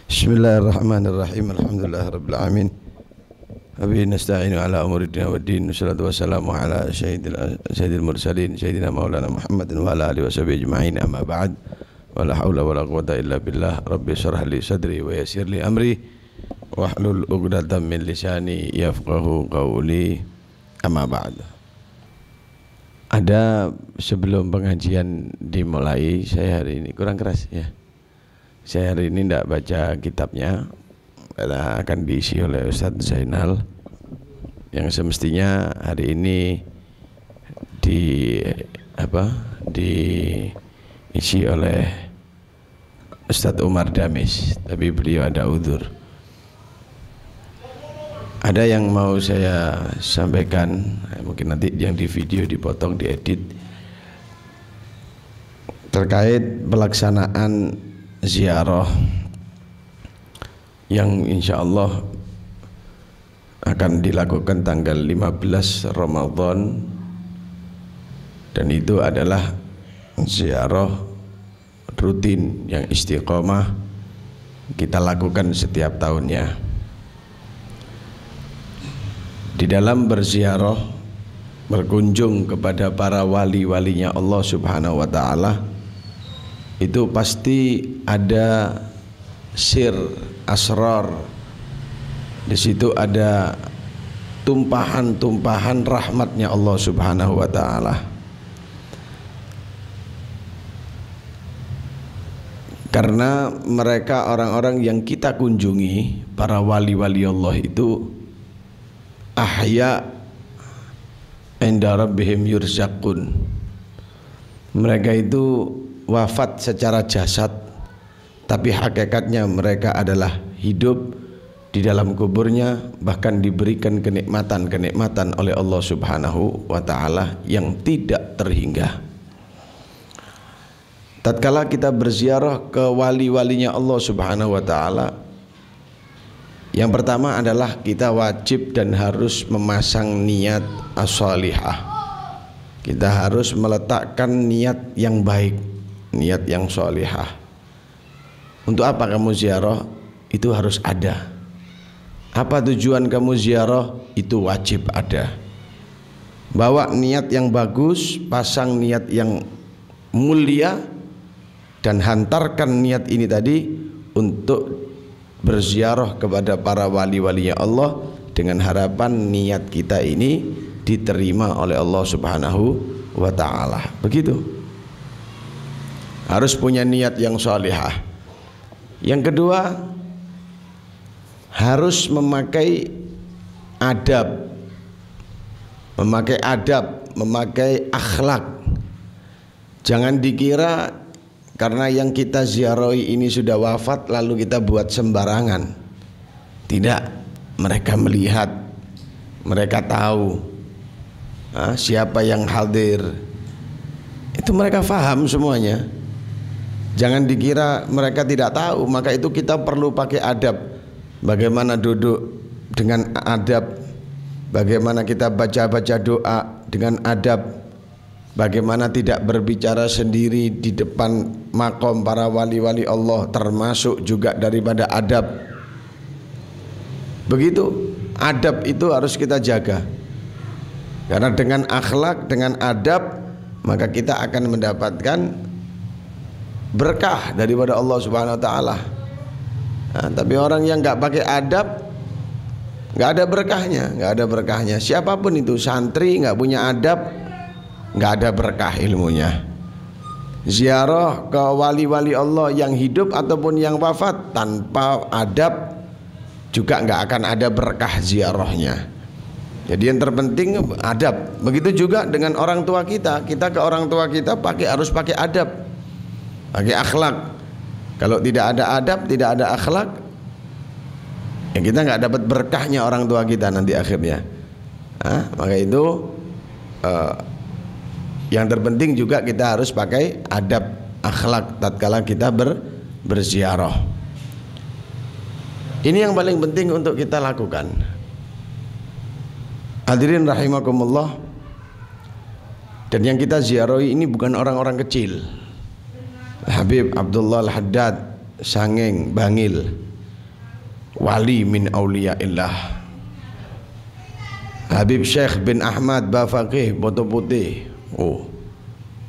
Bismillahirrahmanirrahim. Alhamdulillahirabbil alamin. Wa bihi nasta'inu ala umuri dunya waddin. Wassalatu wassalamu ala sayyidil mursalin sayyidina maulana Muhammadin wa ala alihi washabihi ajma'in. Amma ba'd. Wala haula wala quwwata illa billah. Rabbi shrah li sadri wa yassir li amri wahlul 'uqdatam min lisani yafqahu qawli. Amma ba'd. Ada sebelum pengajian dimulai, saya hari ini kurang keras ya. Saya hari ini tidak baca kitabnya, karena akan diisi oleh Ustadz Zainal, yang semestinya hari ini diisi oleh Ustadz Umar Damis, tapi beliau ada udzur. Ada yang mau saya sampaikan, mungkin nanti yang di video dipotong, diedit, terkait pelaksanaan ziarah yang insya Allah akan dilakukan tanggal 15 Ramadan, dan itu adalah ziarah rutin yang istiqomah kita lakukan setiap tahunnya. Di dalam berziarah, berkunjung kepada para wali-walinya Allah Subhanahu wa ta'ala, itu pasti ada sir, asrar. Di situ ada tumpahan-tumpahan rahmatnya Allah Subhanahu wa ta'ala. Karena mereka orang-orang yang kita kunjungi, para wali-wali Allah itu ahya inda rabbihim yurzaqun. Mereka itu wafat secara jasad, tapi hakikatnya mereka adalah hidup di dalam kuburnya, bahkan diberikan kenikmatan-kenikmatan oleh Allah Subhanahu wa ta'ala yang tidak terhingga. Tatkala kita berziarah ke wali-walinya Allah Subhanahu wa ta'ala, yang pertama adalah kita wajib dan harus memasang niat as-salihah. Kita harus meletakkan niat yang baik, niat yang salihah. Untuk apa kamu ziarah? Itu harus ada. Apa tujuan kamu ziarah? Itu wajib ada. Bawa niat yang bagus, pasang niat yang mulia, dan hantarkan niat ini tadi untuk berziarah kepada para wali-walinya Allah, dengan harapan niat kita ini diterima oleh Allah Subhanahu wa ta'ala. Begitu. Harus punya niat yang salihah. Yang kedua, harus memakai adab, memakai akhlak. Jangan dikira karena yang kita ziarahi ini sudah wafat lalu kita buat sembarangan. Tidak, mereka melihat, mereka tahu siapa yang hadir, itu mereka faham semuanya. Jangan dikira mereka tidak tahu. Maka itu kita perlu pakai adab. Bagaimana duduk dengan adab, bagaimana kita baca-baca doa dengan adab, bagaimana tidak berbicara sendiri di depan makom para wali-wali Allah, termasuk juga daripada adab. Begitu, adab itu harus kita jaga. Karena dengan akhlak, dengan adab, maka kita akan mendapatkan berkah daripada Allah Subhanahu wa ta'ala. Tapi orang yang nggak pakai adab, nggak ada berkahnya, siapapun itu, santri nggak punya adab, nggak ada berkah ilmunya. Ziarah ke wali-wali Allah yang hidup ataupun yang wafat tanpa adab juga nggak akan ada berkah ziarahnya. Jadi yang terpenting adab. Begitu juga dengan orang tua kita. Kita ke orang tua kita harus pakai adab, pakai akhlak. Kalau tidak ada adab, tidak ada akhlak, ya kita nggak dapat berkahnya orang tua kita nanti akhirnya. Maka itu yang terpenting juga kita harus pakai adab, akhlak tatkala kita berziarah. Ini yang paling penting untuk kita lakukan. Hadirin rahimakumullah. Dan yang kita ziarahi ini bukan orang-orang kecil. Habib Abdullah Al-Haddad Sangeng Bangil, wali min auliyaillah. Habib Syekh bin Ahmad Bafaqih Boto Putih, oh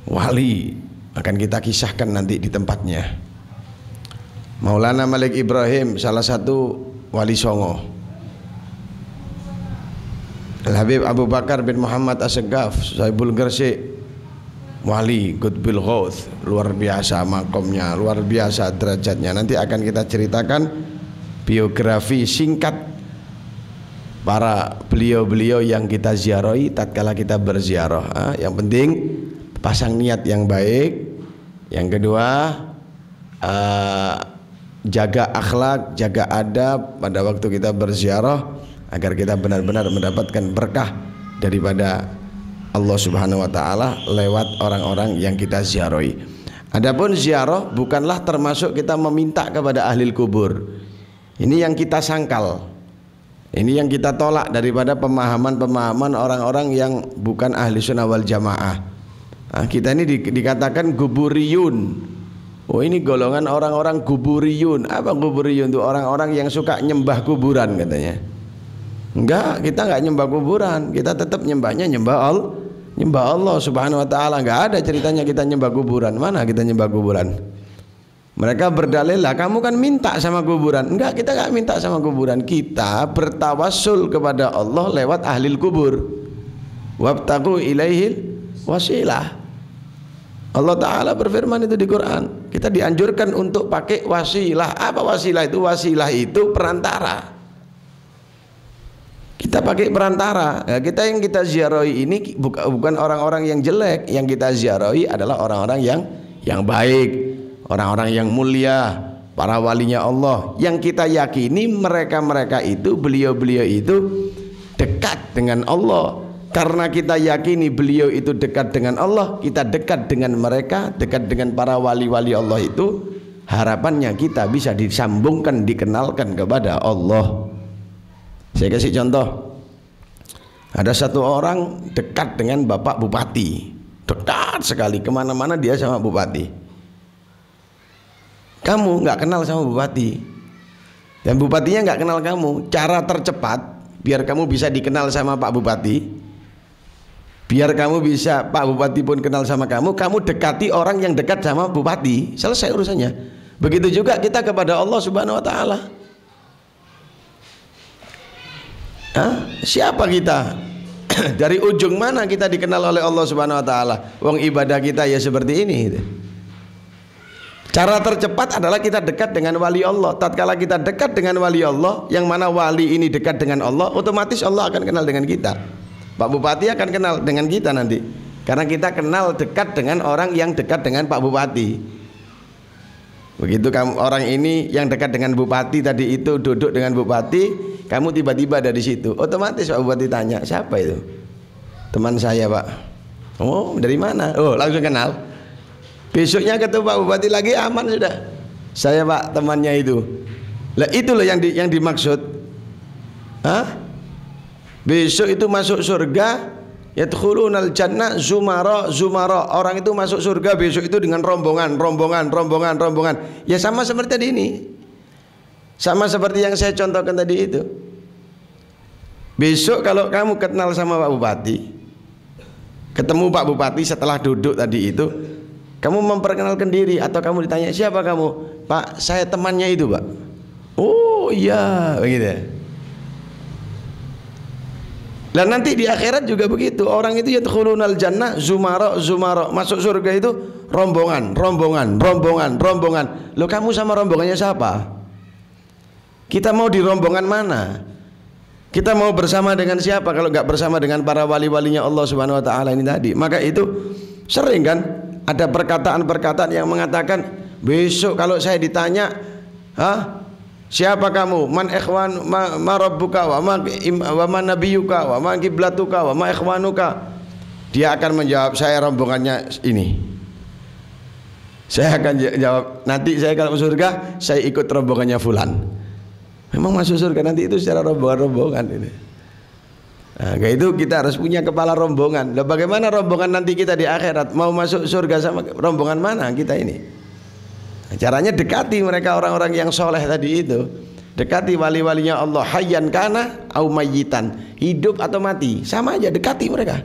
wali, akan kita kisahkan nanti di tempatnya. Maulana Malik Ibrahim salah satu wali Songo. Habib Abu Bakar bin Muhammad As-Segaf Saibul Gresik, wali Qutbil Ghauth, luar biasa makomnya, luar biasa derajatnya. Nanti akan kita ceritakan biografi singkat para beliau-beliau yang kita ziarahi tatkala kita berziarah. Yang penting pasang niat yang baik. Yang kedua, jaga akhlak, jaga adab pada waktu kita berziarah agar kita benar-benar mendapatkan berkah daripada Allah Subhanahu wa taala lewat orang-orang yang kita ziarahi. Adapun ziarah bukanlah termasuk kita meminta kepada ahli kubur. Ini yang kita sangkal. Ini yang kita tolak daripada pemahaman-pemahaman orang-orang yang bukan ahli sunnah wal jamaah. Kita ini dikatakan guburiyun. Oh, ini golongan orang-orang guburiyun. Apa guburiyun? Itu orang-orang yang suka nyembah kuburan katanya. Enggak, kita enggak nyembah kuburan. Kita tetap nyembahnya nyembah Allah Subhanahu wa taala. Enggak ada ceritanya kita nyembah kuburan. Mana kita nyembah kuburan? Mereka berdalil lah, kamu kan minta sama kuburan. Enggak, kita enggak minta sama kuburan. Kita bertawassul kepada Allah lewat ahli kubur. Wabtaqu ilaihil wasilah. Allah Ta'ala berfirman itu di Quran. Kita dianjurkan untuk pakai wasilah. Apa wasilah itu? Wasilah itu perantara. Kita pakai perantara. Nah, kita yang kita ziarahi ini bukan orang-orang yang jelek. Yang kita ziarahi adalah orang-orang yang baik, orang-orang yang mulia, para walinya Allah. Yang kita yakini mereka-mereka itu, beliau-beliau itu dekat dengan Allah. Karena kita yakini beliau itu dekat dengan Allah, kita dekat dengan mereka, dekat dengan para wali-wali Allah itu. Harapannya kita bisa disambungkan, dikenalkan kepada Allah. Saya kasih contoh. Ada satu orang dekat dengan Bapak Bupati, dekat sekali, kemana-mana dia sama Bupati. Kamu nggak kenal sama Bupati, dan Bupatinya nggak kenal kamu. Cara tercepat biar kamu bisa dikenal sama Pak Bupati, biar kamu bisa Pak Bupati pun kenal sama kamu, kamu dekati orang yang dekat sama Bupati, selesai urusannya. Begitu juga kita kepada Allah Subhanahu wa taala. Siapa kita? Dari ujung mana kita dikenal oleh Allah Subhanahu wa taala? Wong ibadah kita ya seperti ini. Cara tercepat adalah kita dekat dengan wali Allah. Tatkala kita dekat dengan wali Allah, yang mana wali ini dekat dengan Allah, otomatis Allah akan kenal dengan kita. Pak Bupati akan kenal dengan kita nanti, karena kita kenal dekat dengan orang yang dekat dengan Pak Bupati. Begitu kamu, orang ini yang dekat dengan Bupati tadi itu duduk dengan Bupati, kamu tiba-tiba ada di situ, otomatis Pak Bupati tanya, siapa itu? Teman saya, Pak. Oh, dari mana? Oh, langsung kenal. Besoknya ketemu Pak Bupati lagi, aman sudah. Saya Pak, temannya itu. Lah itu loh yang dimaksud. Besok itu masuk surga, yadkhulunal jannah zumara. Orang itu masuk surga besok itu dengan rombongan. Ya sama seperti tadi ini. Sama seperti yang saya contohkan tadi itu. Besok kalau kamu kenal sama Pak Bupati, ketemu Pak Bupati setelah duduk tadi itu, kamu memperkenalkan diri atau kamu ditanya, siapa kamu? Pak, saya temannya itu, Pak. Oh iya, begitu. Dan nanti di akhirat juga begitu. Orang itu yadkhulunal jannah zumara. Masuk surga itu rombongan. Loh, kamu sama rombongannya siapa? Kita mau di rombongan mana? Kita mau bersama dengan siapa kalau nggak bersama dengan para wali-walinya Allah Subhanahu wa taala ini tadi? Maka itu sering kan ada perkataan-perkataan yang mengatakan, besok kalau saya ditanya, siapa kamu? Man ikhwan ma rabbuka wa ma nabiyuka wa ma qiblatuka wa ma ikhwanuka? Dia akan menjawab, saya rombongannya ini. Saya akan jawab, nanti saya kalau masuk surga saya ikut rombongannya fulan. Memang masuk surga nanti itu secara rombongan ini. Nah, kayak itu kita harus punya kepala rombongan. Lah bagaimana rombongan nanti kita di akhirat? Mau masuk surga sama rombongan mana kita ini? Caranya dekati mereka orang-orang yang soleh tadi itu. Dekati wali-walinya Allah, hayyan kana au mayyitan, hidup atau mati, sama aja, dekati mereka.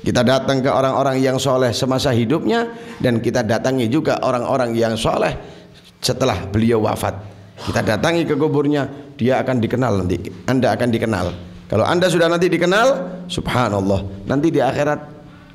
Kita datang ke orang-orang yang soleh semasa hidupnya, dan kita datangi juga orang-orang yang soleh setelah beliau wafat. Kita datangi ke kuburnya, dia akan dikenal nanti. Anda akan dikenal. Kalau Anda sudah nanti dikenal, subhanallah, nanti di akhirat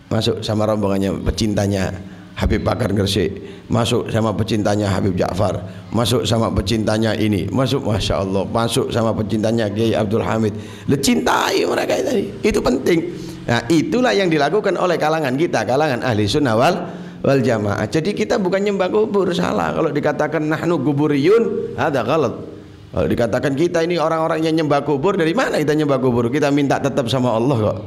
masuk sama rombongannya pecintanya Habib Bakar Gresik, masuk sama pecintanya Habib Ja'far, masuk sama pecintanya ini, masuk, masya Allah, masuk sama pecintanya Kiai Abdul Hamid. Cintai mereka itu penting. Nah, itulah yang dilakukan oleh kalangan kita, kalangan ahli sunnah wal jamaah. Jadi kita bukan nyembah kubur, salah. Kalau dikatakan nahnu kuburiyun, ada galat. Kalau dikatakan kita ini orang-orang yang nyembah kubur, dari mana kita nyembah kubur? Kita minta tetap sama Allah kok.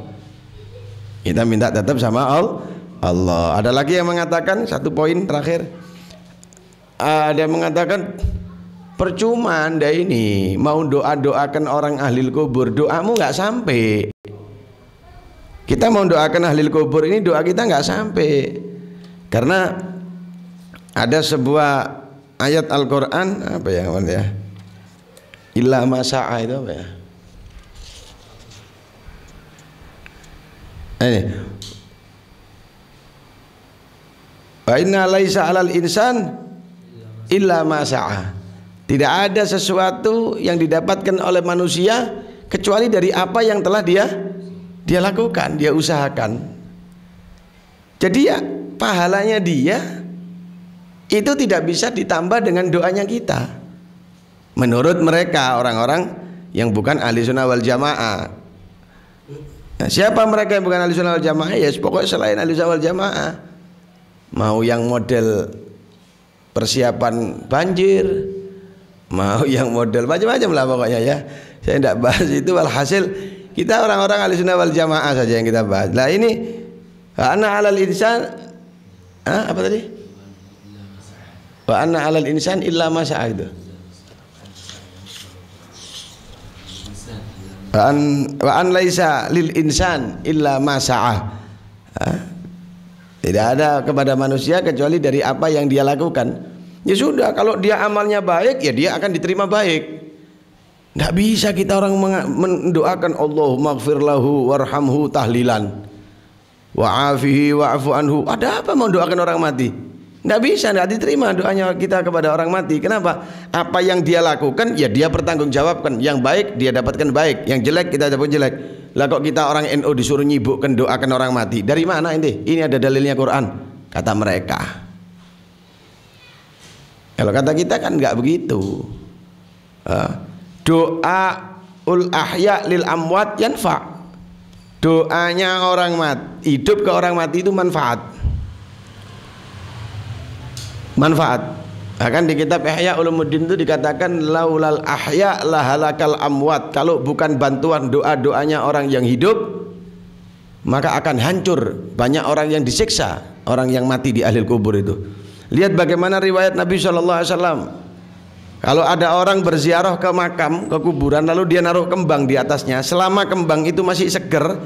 Kita minta tetap sama Allah. Ada lagi yang mengatakan, satu poin terakhir, ada yang mengatakan percuma Anda ini mau doakan orang ahli kubur, doamu nggak sampai. Kita mau doakan ahli kubur ini, doa kita nggak sampai, karena ada sebuah ayat Al-Quran, apa ya, illa masa'a, itu apa ya? Ini, wa inna laisa 'alal insan illa ma sa'a. Tidak ada sesuatu yang didapatkan oleh manusia kecuali dari apa yang telah dia lakukan, dia usahakan. Jadi ya pahalanya dia itu tidak bisa ditambah dengan doanya kita. Menurut mereka, orang-orang yang bukan ahli sunnah wal jamaah. Nah, siapa mereka yang bukan ahli sunnah wal jamaah? Ya pokoknya selain ahli sunnah wal jamaah. Mau yang model persiapan banjir, mau yang model macam-macam lah pokoknya ya. Saya tidak bahas itu, walhasil kita orang-orang ahli sunnah wal jamaah saja yang kita bahas. Nah ini anna 'alal insan, apa tadi? Wa anna 'alal insan illa ma sa'a itu. Wa an laisa lil insan illa ma sa'a. Tidak ada kepada manusia kecuali dari apa yang dia lakukan. Ya sudah, kalau dia amalnya baik, ya dia akan diterima baik. Tidak bisa kita orang mendoakan Allahumma ighfir lahu warhamhu tahlilan wa afihi wa'fu anhu. Ada apa mau doakan orang mati? Tidak bisa, tidak diterima doanya kita kepada orang mati. Kenapa? Apa yang dia lakukan, ya dia bertanggungjawabkan. Yang baik dia dapatkan baik, yang jelek kita dapat jelek. Lah kok kita orang NU disuruh nyibukkan doakan orang mati? Dari mana ini? Ini ada dalilnya Quran, kata mereka. Kalau kata kita kan nggak begitu. Doa ul ahya lil amwat yanfa. Doanya orang mati, hidup ke orang mati itu manfaat. Bahkan di kitab Ihya Ulumuddin itu dikatakan laulal ahya lahalakal amwat. Kalau bukan bantuan doa-doanya orang yang hidup, maka akan hancur banyak orang yang disiksa, orang yang mati di ahli kubur itu. Lihat bagaimana riwayat Nabi SAW. Kalau ada orang berziarah ke makam, ke kuburan, lalu dia naruh kembang di atasnya, selama kembang itu masih seger,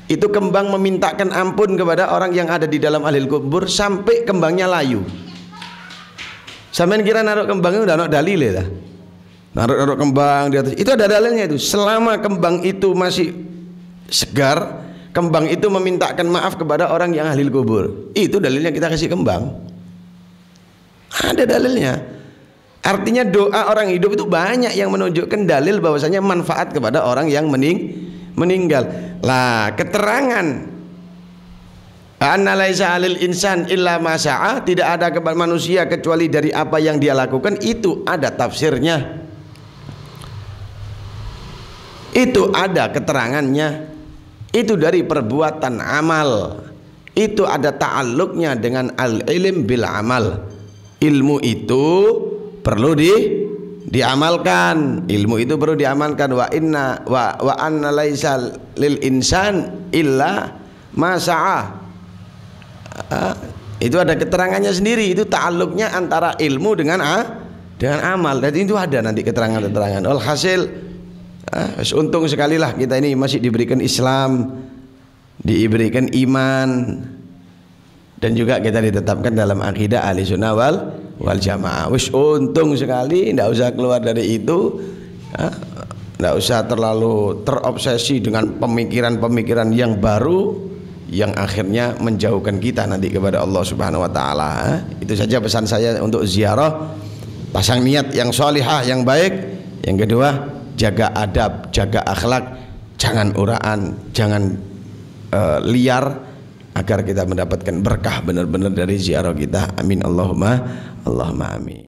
itu kembang memintakan ampun kepada orang yang ada di dalam ahli kubur sampai kembangnya layu. Sampeyan kira naruh kembang itu udah ada dalilnya lah. Naruh kembang di atas itu ada dalilnya itu. Selama kembang itu masih segar, kembang itu memintakan maaf kepada orang yang ahli kubur. Itu dalilnya kita kasih kembang. Ada dalilnya. Artinya doa orang hidup itu banyak yang menunjukkan dalil bahwasanya manfaat kepada orang yang meninggal. Lah, keterangan anna laisa 'alil insan illa ma sa'a, tidak ada kepada manusia kecuali dari apa yang dia lakukan, itu ada tafsirnya. Itu ada keterangannya. Itu dari perbuatan amal. Itu ada ta'alluqnya dengan al-ilm bil amal. Ilmu itu perlu diamalkan. Ilmu itu perlu diamalkan. Wa anna laisa lil insan illa ma sa'a. Itu ada keterangannya sendiri. Itu ta'alluqnya antara ilmu dengan amal. Dan itu ada nanti keterangan-keterangan. Alhasil untung sekali lah kita ini masih diberikan Islam, diberikan iman, dan juga kita ditetapkan dalam akidah ahli sunnah wal jamaah. Wis untung sekali, ndak usah keluar dari itu. Ndak usah terlalu terobsesi dengan pemikiran-pemikiran yang baru yang akhirnya menjauhkan kita nanti kepada Allah Subhanahu wa taala. Itu saja pesan saya untuk ziarah. Pasang niat yang sholihah, yang baik. Yang kedua, jaga adab, jaga akhlak, jangan uraan, jangan liar, agar kita mendapatkan berkah benar-benar dari ziarah kita. Amin Allahumma amin.